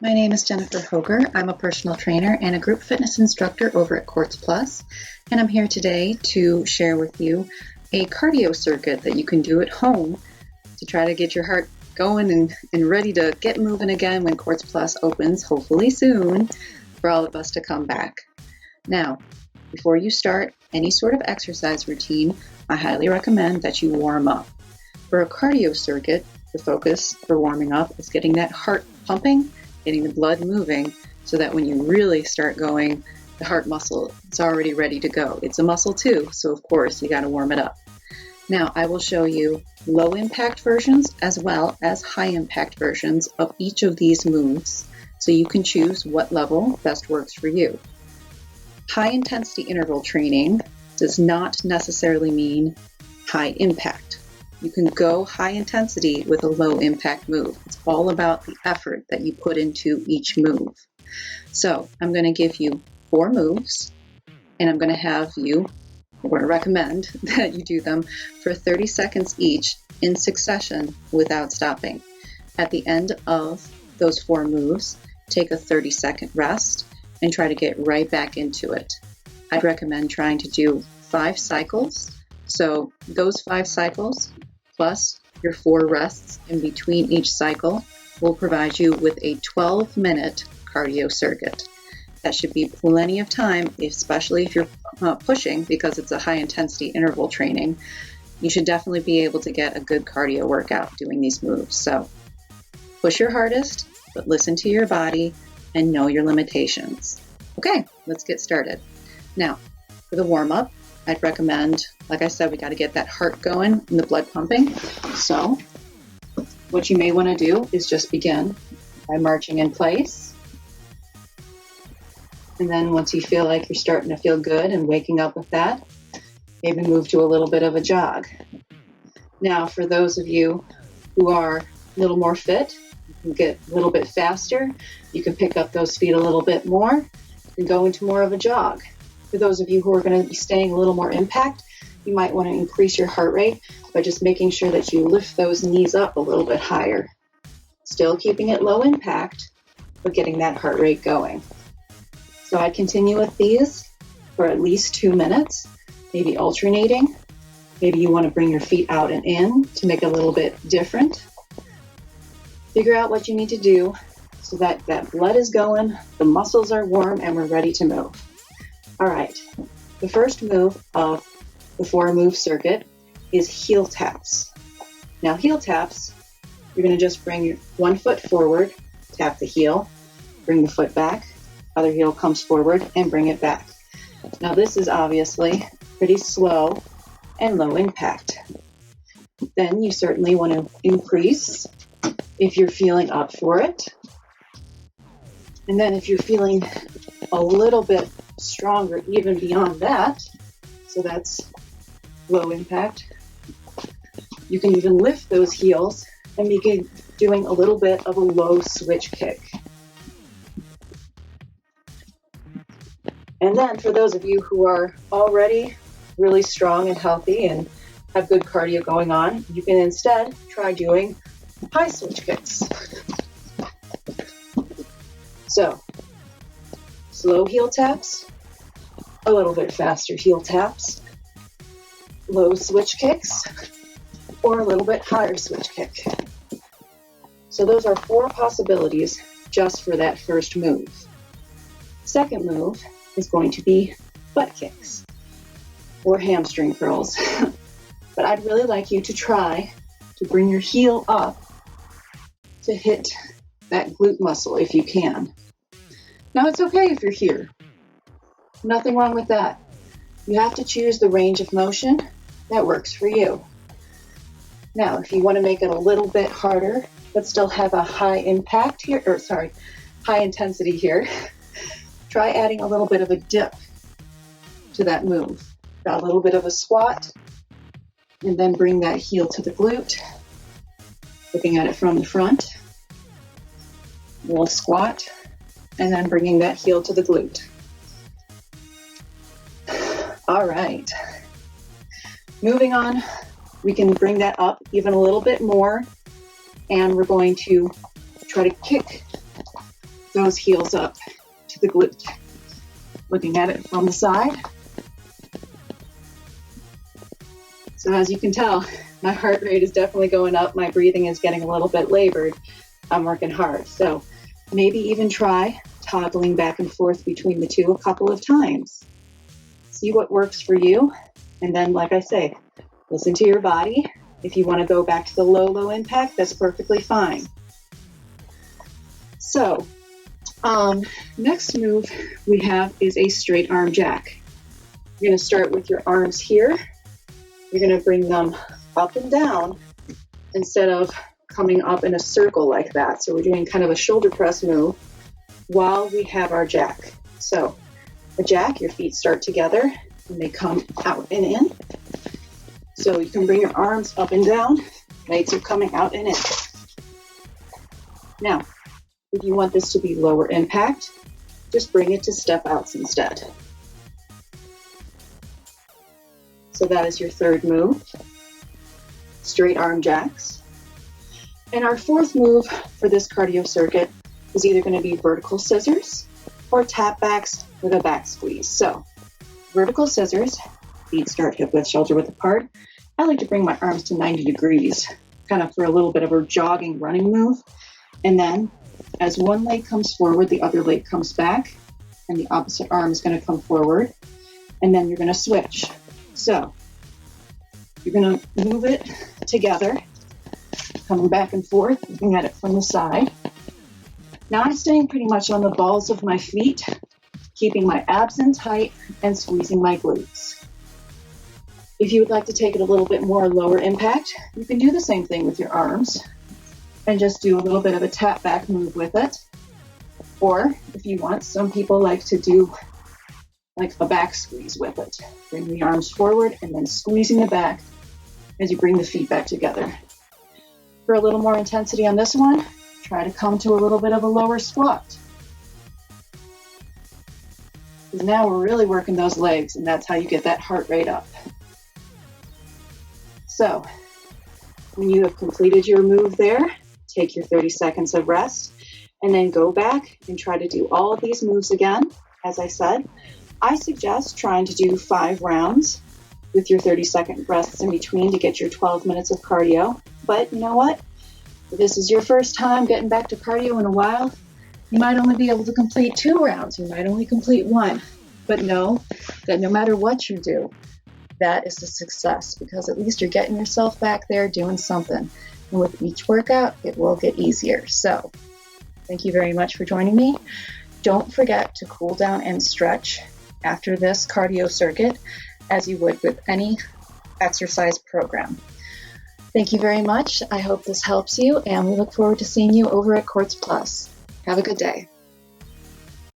My name is Jennifer Hoger. I'm a personal trainer and a group fitness instructor over at Quartz Plus, and I'm here today to share with you a cardio circuit that you can do at home to try to get your heart going and ready to get moving again when Quartz Plus opens, hopefully soon, for all of us to come back. Now, before you start any sort of exercise routine, I highly recommend that you warm up. For a cardio circuit, the focus for warming up is getting that heart pumping, getting the blood moving, so that when you really start going, the heart muscle is already ready to go. It's a muscle too, so of course you got to warm it up. Now I will show you low impact versions as well as high impact versions of each of these moves, so you can choose what level best works for you. High intensity interval training does not necessarily mean high impact. You can go high intensity with a low impact move. It's all about the effort that you put into each move. So I'm going to give you 4 moves, and I'm going to recommend that you do them for 30 seconds each in succession without stopping. At the end of those 4 moves, take a 30-second rest and try to get right back into it. I'd recommend trying to do 5 cycles. So those 5 cycles plus your 4 rests in between each cycle will provide you with a 12-minute cardio circuit. That should be plenty of time, especially if you're pushing, because it's a high-intensity interval training. You should definitely be able to get a good cardio workout doing these moves. So push your hardest, but listen to your body and know your limitations. Okay, let's get started. Now, for the warm-up, I'd recommend, like I said, we got to get that heart going and the blood pumping. So what you may want to do is just begin by marching in place. And then once you feel like you're starting to feel good and waking up with that, maybe move to a little bit of a jog. Now, for those of you who are a little more fit, you can get a little bit faster. You can pick up those feet a little bit more and go into more of a jog. For those of you who are going to be staying a little more impact, you might want to increase your heart rate by just making sure that you lift those knees up a little bit higher. Still keeping it low impact, but getting that heart rate going. So I'd continue with these for at least 2 minutes, maybe alternating. Maybe you want to bring your feet out and in to make it a little bit different. Figure out what you need to do so that that blood is going, the muscles are warm, and we're ready to move. All right, the first move of the 4-move circuit is heel taps. Now heel taps, you're going to just bring your one foot forward, tap the heel, bring the foot back, other heel comes forward and bring it back. Now this is obviously pretty slow and low impact. Then you certainly want to increase if you're feeling up for it. And then if you're feeling a little bit stronger even beyond that, so that's low impact, you can even lift those heels and begin doing a little bit of a low switch kick. And then for those of you who are already really strong and healthy and have good cardio going on, you can instead try doing high switch kicks. So, slow heel taps, a little bit faster heel taps, low switch kicks, or a little bit higher switch kick. So those are 4 possibilities just for that first move. Second move is going to be butt kicks or hamstring curls. But I'd really like you to try to bring your heel up to hit that glute muscle if you can. Now it's okay if you're here. Nothing wrong with that. You have to choose the range of motion that works for you. Now, if you want to make it a little bit harder, but still have a high intensity here, try adding a little bit of a dip to that move. Got a little bit of a squat, and then bring that heel to the glute, looking at it from the front. A little squat, and then bringing that heel to the glute. All right. Moving on, we can bring that up even a little bit more, and we're going to try to kick goes heels up to the glute. Looking at it from the side. So as you can tell, my heart rate is definitely going up. My breathing is getting a little bit labored. I'm working hard. So maybe even try toggling back and forth between the two a couple of times. See what works for you. And then, like I say, listen to your body. If you want to go back to the low impact, that's perfectly fine. So, next move we have is a straight arm jack. You're going to start with your arms here. You're going to bring them up and down instead of coming up in a circle like that. So we're doing kind of a shoulder press move while we have our jack. So the jack, your feet start together and they come out and in. So you can bring your arms up and down. Legs are coming out and in. Now, if you want this to be lower impact, just bring it to step outs instead. So that is your third move, straight arm jacks. And our fourth move for this cardio circuit is either going to be vertical scissors or tap backs with a back squeeze. So vertical scissors, feet start hip width, shoulder width apart. I like to bring my arms to 90 degrees, kind of for a little bit of a jogging running move. And then as one leg comes forward, the other leg comes back, and the opposite arm is going to come forward. And then you're going to switch. So you're going to move it together, coming back and forth, looking at it from the side. Now I'm staying pretty much on the balls of my feet, keeping my abs in tight and squeezing my glutes. If you would like to take it a little bit more lower impact, you can do the same thing with your arms and just do a little bit of a tap back move with it. Or if you want, some people like to do like a back squeeze with it. Bring the arms forward and then squeezing the back as you bring the feet back together. For a little more intensity on this one, try to come to a little bit of a lower squat. Because now we're really working those legs, and that's how you get that heart rate up. So when you have completed your move there, take your 30 seconds of rest, and then go back and try to do all of these moves again. As I said, I suggest trying to do 5 rounds with your 30-second rests in between to get your 12 minutes of cardio. But you know what? If this is your first time getting back to cardio in a while, you might only be able to complete 2 rounds. You might only complete 1. But know that no matter what you do, that is a success, because at least you're getting yourself back there doing something. And with each workout, it will get easier. So thank you very much for joining me. Don't forget to cool down and stretch after this cardio circuit as you would with any exercise program. Thank you very much. I hope this helps you, and we look forward to seeing you over at Quartz Plus. Have a good day.